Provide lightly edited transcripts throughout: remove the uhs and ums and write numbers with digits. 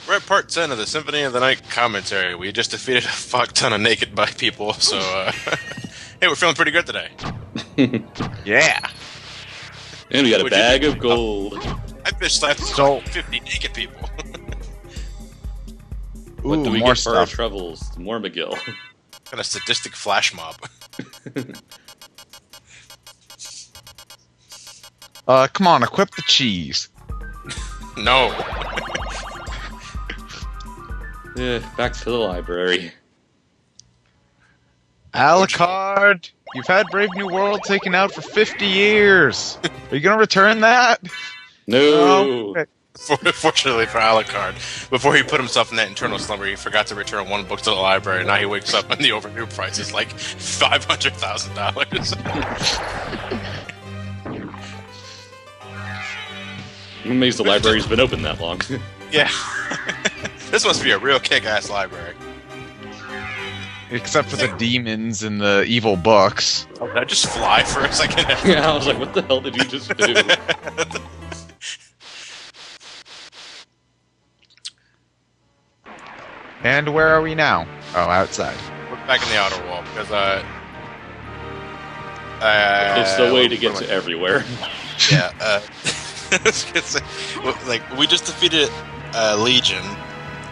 We're at part 10 of the Symphony of the Night commentary. We just defeated a fuck ton of naked bi people, so, hey, we're feeling pretty good today. Yeah. And we got a bag of gold. I fish slapped So- 50 naked people. What do we more get for our stuff. troubles? More McGill. Got a sadistic flash mob. Come on, equip the cheese. No. Back to the library. Alucard, you've had Brave New World taken out for 50 years. Are you gonna return that? No! Okay. Fortunately for Alucard, before he put himself in that internal slumber, he forgot to return one book to the library, and now he wakes up and the overdue price is like $500,000. I'm amazed the library's been open that long. Yeah. This must be a real kick-ass library. Except for the demons and the evil books. Oh, did I just fly for a second? Yeah, I was like, what the hell did you just do? And where are we now? Oh, outside. We're back in the outer wall, because, It's the way to get to everywhere. Yeah, I was gonna say, like, we just defeated Legion.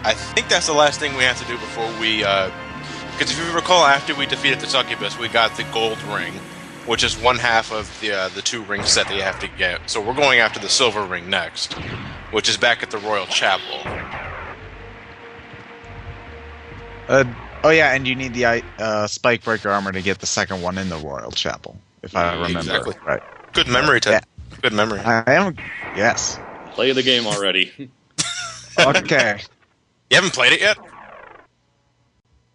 I think that's the last thing we have to do before we, because if you recall, after we defeated the succubus, we got the gold ring, which is one half of the two ring set that you have to get. So we're going after the silver ring next, which is back at the Royal Chapel. Oh yeah, and you need the spike breaker armor to get the second one in the Royal Chapel, if I remember Exactly. right. Good memory, Ted. Yeah. Good memory. I am. Yes. Play the game already. Okay. You haven't played it yet?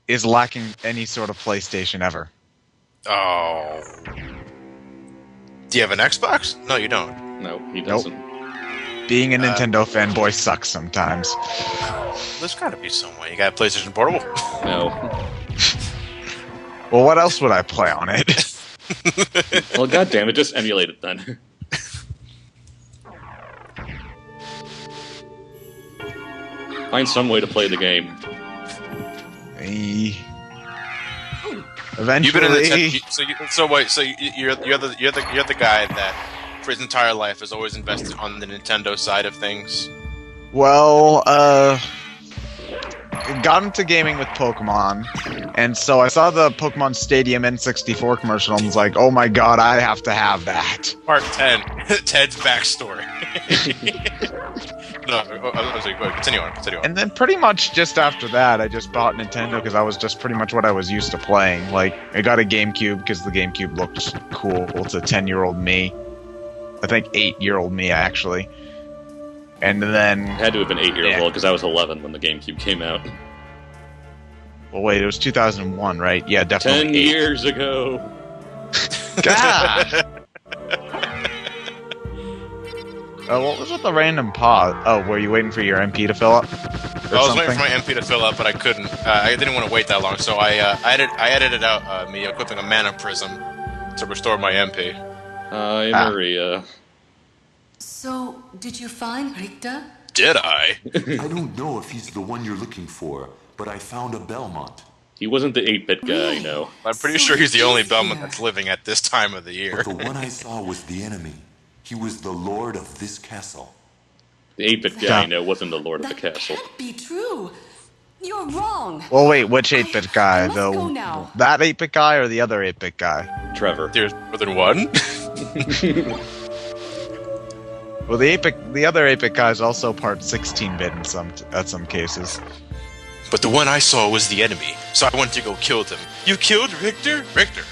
Is lacking any sort of PlayStation ever. Oh. Do you have an Xbox? No, you don't. No, he doesn't. Being a Nintendo fanboy sucks sometimes. There's gotta be some way. You got a PlayStation Portable? No. Well, what else would I play on it? Well, goddamn it, just emulate it then. Find some way to play the game. Eventually. You've been in the you're the guy that for his entire life has always invested on the Nintendo side of things. Well, got into gaming with Pokemon, and so I saw the Pokemon Stadium N64 commercial and was like, oh my god, I have to have that. Part 10, Ted's backstory. No, I was like, continue on. And then pretty much just after that, I just bought Nintendo because I was just pretty much what I was used to playing. Like, I got a GameCube because the GameCube looked cool to 10-year-old me. I think 8-year-old me, actually. And then... Had to have been 8 years old because I was 11 when the GameCube came out. Well, wait, it was 2001, right? Yeah, definitely 10 years ago. God! What was with the random pause? Oh, were you waiting for your MP to fill up? I was waiting for my MP to fill up, but I couldn't. I didn't want to wait that long, so I edited out me equipping a mana prism to restore my MP. Hi, Maria. So, did you find Richter? Did I? I don't know if he's the one you're looking for, but I found a Belmont. He wasn't the 8-bit guy, no. I'm pretty sure he's the only Belmont that's living at this time of the year. But the one I saw was the enemy. He was the lord of this castle. The 8-bit guy, no, wasn't the lord of the castle. Can't be true. You're wrong. Well, wait, which 8-bit guy, I must though? go now. That 8-bit guy or the other 8-bit guy? Trevor. There's more than one? Well, the other 8-bit guy is also part 16-bit in at some cases. But the one I saw was the enemy, so I went to go kill them. You killed Richter? Richter.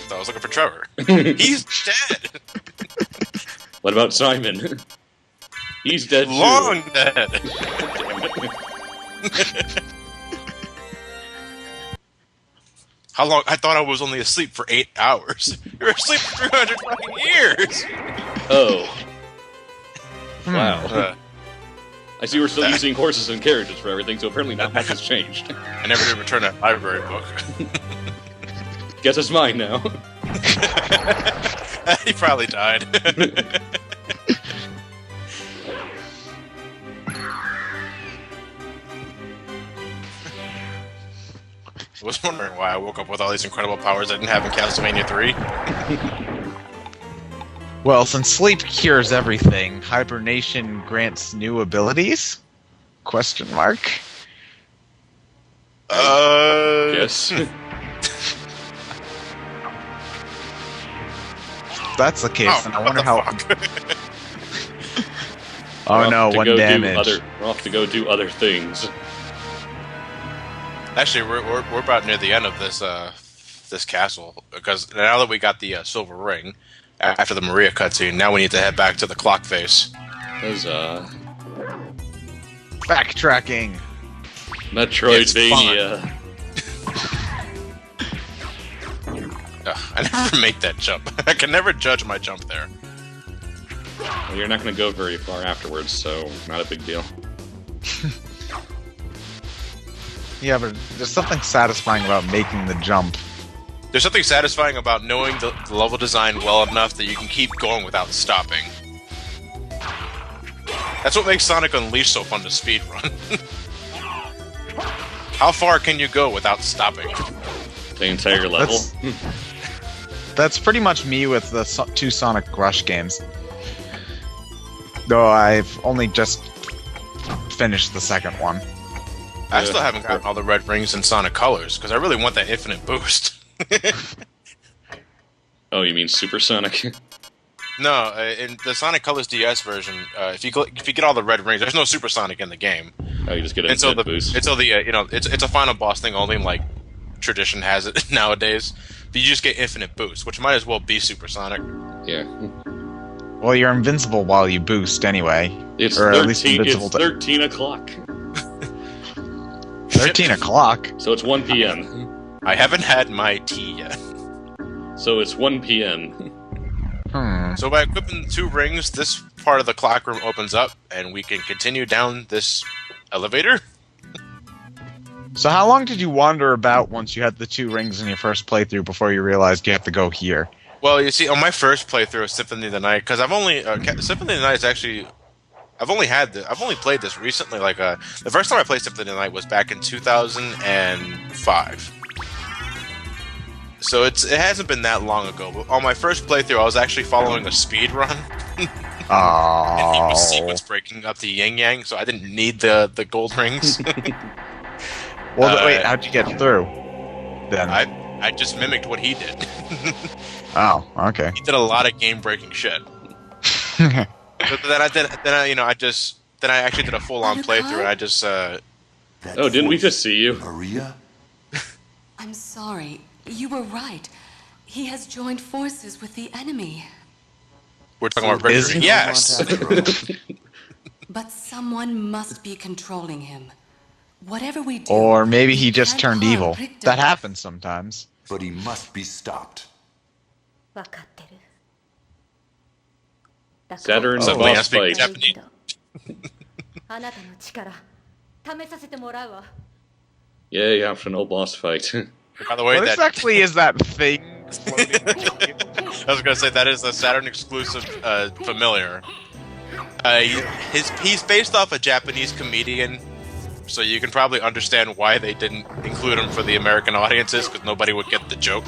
So I was looking for Trevor. He's dead. What about Simon? He's dead too. Long dead. How long? I thought I was only asleep for 8 hours. You're asleep for 300 fucking years. Oh. Wow. Uh, I see we're still using horses and carriages for everything, so apparently not much has changed. I never did return that library book. Guess it's mine now. He probably died. I was wondering why I woke up with all these incredible powers I didn't have in Castlevania 3. Well, since sleep cures everything, hibernation grants new abilities? Question mark. Yes. If that's the case, then I wonder how. Oh We're no, off to one go damage. We're off to go do other things. Actually, we're about near the end of this this castle because now that we got the silver ring after the Maria cutscene, now we need to head back to the clock face. Huzzah. Backtracking. Metroidvania. I never make that jump. I can never judge my jump there. Well, you're not going to go very far afterwards, so not a big deal. Yeah, but there's something satisfying about making the jump. There's something satisfying about knowing the level design well enough that you can keep going without stopping. That's what makes Sonic Unleashed so fun to speedrun. How far can you go without stopping? The entire level. That's pretty much me with the two Sonic Rush games. Though I've only just finished the second one. I still haven't gotten all the red rings in Sonic Colors, because I really want that infinite boost. Oh, you mean Super Sonic? No, in the Sonic Colors DS version, if you get all the red rings, there's no Super Sonic in the game. Oh, you just get an Until infinite boost. Until the it's a final boss thing only, like tradition has it nowadays. But you just get infinite boost, which might as well be Super Sonic. Yeah. Well, you're invincible while you boost anyway. It's Or 13, at least invincible it's 13 o'clock. 13 o'clock? So it's 1 p.m. I haven't had my tea yet. So it's 1 p.m. So by equipping 2 rings, this part of the clock room opens up, and we can continue down this elevator. So how long did you wander about once you had the 2 rings in your first playthrough before you realized you have to go here? Well, you see, on my first playthrough of Symphony of the Night, because I've only Symphony of the Night is actually I've only played this recently. Like the first time I played Symphony of the Night was back in 2005. So it hasn't been that long ago. But on my first playthrough, I was actually following a speed run. And he was sequence breaking up the yin yang, so I didn't need the gold rings. Well, wait, how'd you get through? Then I just mimicked what he did. Oh, okay. He did a lot of game breaking shit. But then I actually did a full on playthrough, and I just That Oh, didn't we voice, just see you? Maria? I'm sorry. You were right. He has joined forces with the enemy. we're talking about is Victory. he? Yes. But someone must be controlling him. Whatever we do, Or maybe he just can't turned harm evil. Richter. That happens sometimes. But he must be stopped. 分かってる。 Saturn's Oh, boss I speak fight. Japanese. あなたの力試させてもらうわ。 Yay, optional boss fight. By the way, What that exactly is that thing floating? I was gonna say that is a Saturn exclusive familiar. He's based off a Japanese comedian, so you can probably understand why they didn't include him for the American audiences, because nobody would get the joke.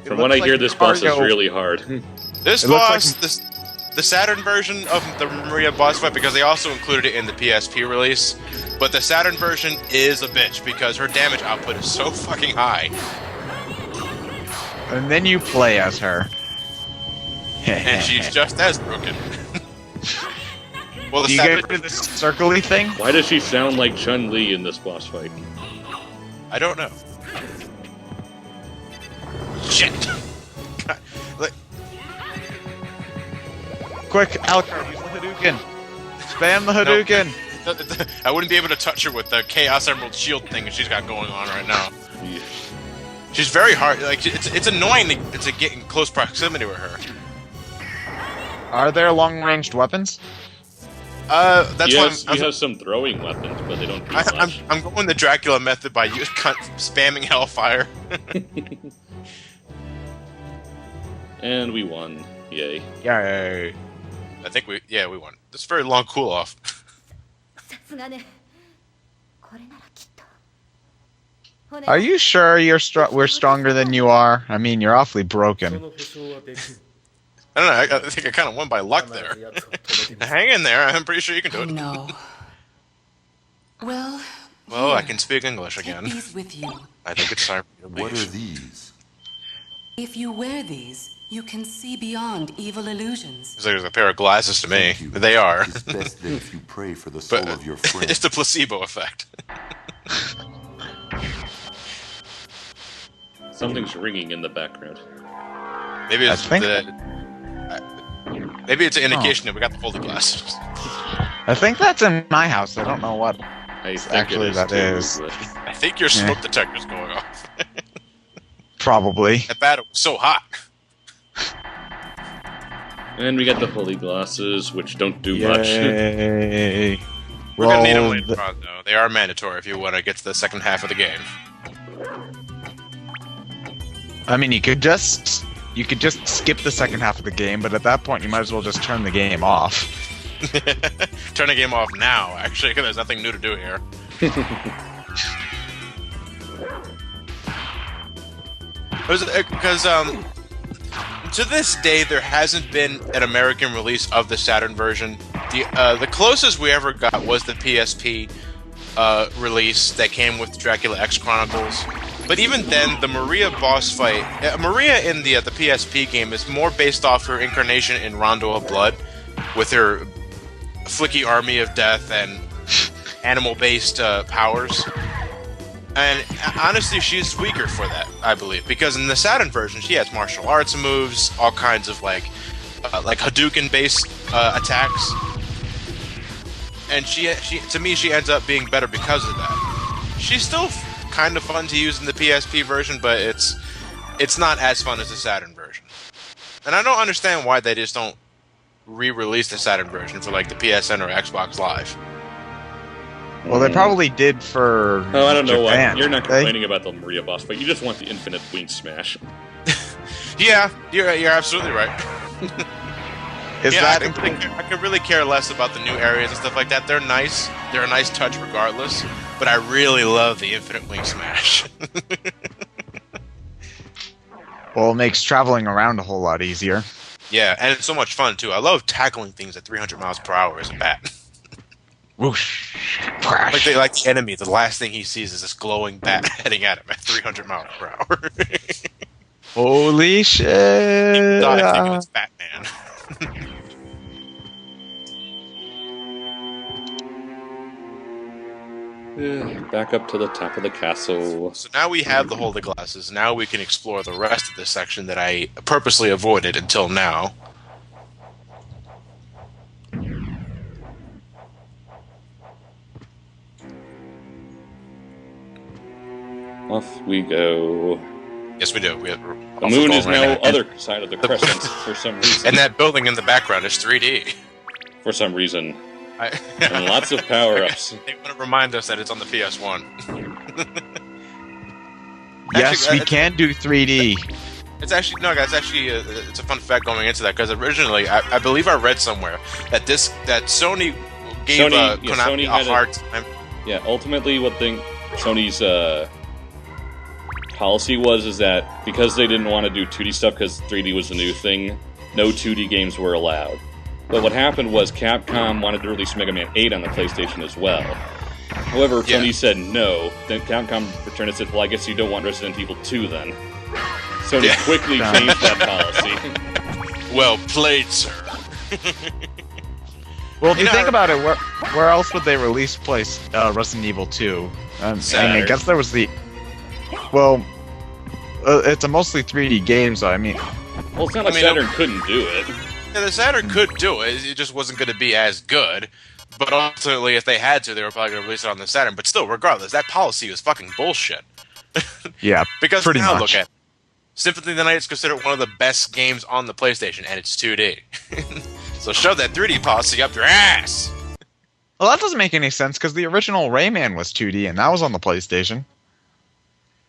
From what I hear, this boss is Mario. really hard. This It looks boss, the Saturn version of the Maria boss fight, because they also included it in the PSP release, but the Saturn version is a bitch because her damage output is so fucking high, And then you play as her. and she's just as broken. Well, the Do you Saturn, get rid of this circly thing? Why does she sound like Chun-Li in this boss fight? I don't know. Shit. God, like, Quick, Alucard, use the Hadouken! Spam the Hadouken! I wouldn't be able to touch her with the Chaos Emerald Shield thing that she's got going on right now. She's very hard. Like it's annoying to get in close proximity with her. Are there long-ranged weapons? That's He why has some throwing weapons, but they don't do I'm much. going the Dracula method by spamming Hellfire. And we won. Yay. Yay. I think we won. This is a very long cool off. さすがね。これならきっと。Are you sure we're stronger than you are? I mean, you're awfully broken. I don't know. I think I kind of won by luck there. Hang in there. I'm pretty sure you can do Oh it. no. Well, Well, I here, can speak English take again. these with you. I think it's time for you to What are leave. these? If you wear these, you can see beyond evil illusions. It's like there's a pair of glasses to me. Thank you. They are. It's best that if you pray for the soul But of your friend. it's the placebo effect. Something's ringing in the background. Maybe it's think- maybe it's an indication that we got the folded glasses. I think that's in my house. I don't know what. I think Actually, it is that too, is. but- I think your smoke detector's going off. Probably. That bat was so hot. And we got the holy glasses, which don't do much. Yay. We're gonna need them Well, later on, though. They are mandatory if you want to get to the second half of the game. I mean, you could just skip the second half of the game, but at that point, you might as well just turn the game off. Turn the game off now, actually, because there's nothing new to do here. Because to this day, there hasn't been an American release of the Saturn version. The closest we ever got was the PSP release that came with Dracula X Chronicles. But even then, the Maria boss fight, Maria in the PSP game is more based off her incarnation in Rondo of Blood, with her flicky army of death and animal-based powers. And honestly, she's weaker for that, I believe, because in the Saturn version, she has martial arts moves, all kinds of like Hadouken-based attacks, and she to me she ends up being better because of that. She's still kind of fun to use in the PSP version, but it's not as fun as the Saturn version. And I don't understand why they just don't re-release the Saturn version for like the PSN or Xbox Live. Well, they probably did for. Oh, I don't know why. Japan, You're not didn't they? complaining about the Maria boss fight. You just want the infinite wing smash. Yeah, you're absolutely right. Is Yeah, that I could really care less about the new areas and stuff like that. They're nice. They're a nice touch regardless. But I really love the infinite wing smash. Well, it makes traveling around a whole lot easier. Yeah, and it's so much fun too. I love tackling things at 300 miles per hour as a bat. Whoosh. Crash. Like the enemy, the last thing he sees is this glowing bat heading at him at 300 miles per hour. Holy shit. Die thinking it's Batman. Back up to the top of the castle. So now we have the holy glasses. Now we can explore the rest of this section that I purposely avoided until now. Off we go. Yes, we do. The moon is now other side of the crescent for some reason. And that building in the background is 3D. For some reason. And lots of power-ups. They want to remind us that it's on the PS1. Yes, Actually, we can do 3D. It's actually no, guys. Actually, it's a fun fact going into that because originally, I believe I read somewhere that Sony gave Konami Sony a had hard time. Yeah, ultimately what Sony's policy is that because they didn't want to do 2D stuff because 3D was the new thing, no 2D games were allowed. But what happened was Capcom wanted to release Mega Man 8 on the PlayStation as well. However, Sony said no. Then Capcom returned and said, well, I guess you don't want Resident Evil 2 then. Sony quickly changed that policy. Well played, sir. Well, if you think about it, where else would they release Resident Evil 2? I guess there was the... Well, it's a mostly 3D game, so I mean... Well, it's not like Saturn couldn't do it. Yeah, the Saturn could do it. It just wasn't going to be as good. But ultimately, if they had to, they were probably going to release it on the Saturn. But still, regardless, that policy was fucking bullshit. Yeah, because pretty now much. Look at it. Symphony of the Night is considered one of the best games on the PlayStation, and it's 2D. So shove that 3D policy up your ass! Well, that doesn't make any sense, because the original Rayman was 2D, and that was on the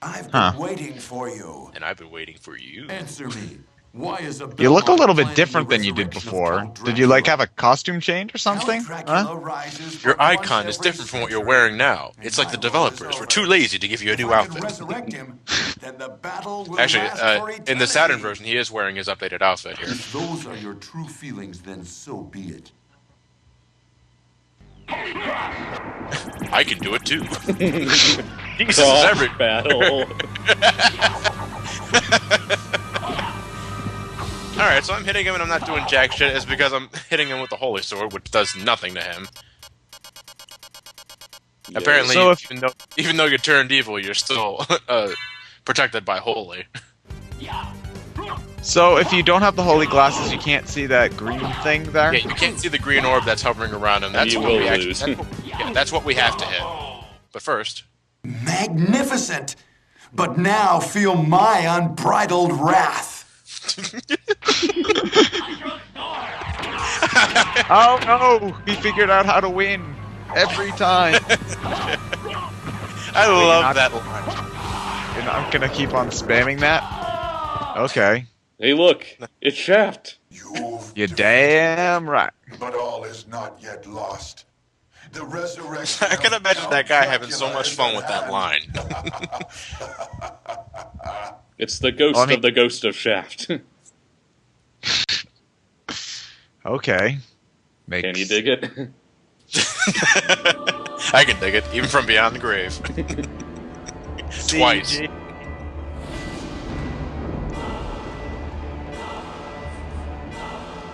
I've been waiting for you. And I've been waiting for you. Answer me. Why is a You look a Belmont little bit planning different the than you did resurrection of before. Count Did you like Dracula? have a costume change or something? Count Dracula Huh? rises Your but once icon is every different from what you're century. wearing now. And It's like the my role is developers were over. too lazy to give you a If new I can outfit. resurrect him, then the battle will Actually, last for eternity. in the Saturn version, he is wearing his updated outfit here. If those are your true feelings, then so be it. I can do it too. Jesus is Cross every. battle. Alright, so I'm hitting him and I'm not doing jack shit. It's because I'm hitting him with the Holy Sword, which does nothing to him. Yeah. Apparently, So even though you're turned evil, you're still protected by Holy. So if you don't have the holy glasses, you can't see that green thing there? Yeah, you can't see the green orb that's hovering around him. That's You what will we actually. lose. That's what we have to hit. But first, Magnificent! But now feel my unbridled wrath. Oh no! He figured out how to win every time. I love not- that line. And I'm gonna keep on spamming that. Okay. Hey, look, it's Shaft. You've You're damn right. but all is not yet lost. The resurrection. I can of imagine that Count guy having so Dracula much is fun at with that hand. line. It's the ghost Well, I mean- of the ghost of Shaft. Okay. Makes... Can you dig it? I can dig it, even from beyond the grave. Twice. CG.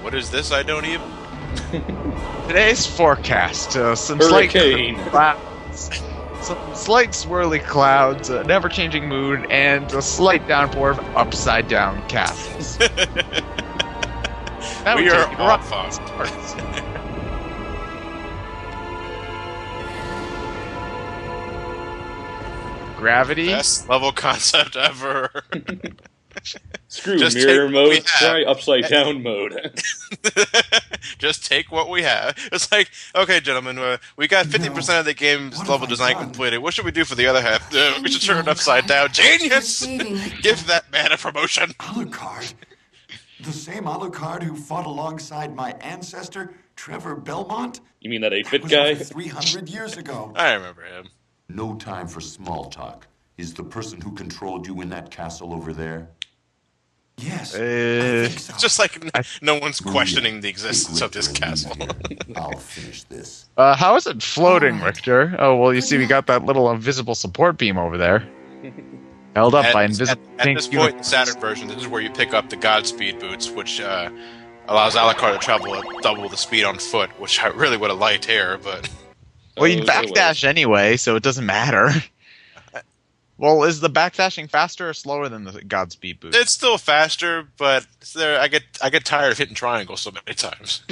What is this? I don't even. Today's forecast: some Hurricane. slight clouds, some slight swirly clouds, an ever-changing mood, and a slight downpour of upside-down castles. That We would are take all rock fucked. starts. Gravity. Best level concept ever. Screw Just mirror take what we mode, have. try upside down mode. Just take what we have. It's like, okay, gentlemen, we got 50% of the game's What level have I design done? completed. What should we do for the other half? We should turn it upside down. Genius! Give that man a promotion. Alucard? The same Alucard who fought alongside my ancestor, Trevor Belmont? You mean that That 8-bit was guy? over 300 years ago. I remember him. No time for small talk. Is the person who controlled you in that castle over there? Yes. I think so. It's just like no one's questioning the existence of this castle. I'll finish this. How is it floating, Alright. Richter? Oh, well, you see, we got that little invisible support beam over there. Held up by invisible at pink this point in the Saturn version, this is where you pick up the Godspeed boots, which allows Alucard to travel at double the speed on foot, which I really would have liked here, but Well, you Oh, there backdash anyway, so it doesn't matter. Well, is the backdashing faster or slower than the Godspeed boost? it's still faster. But I get tired of hitting triangles so many times.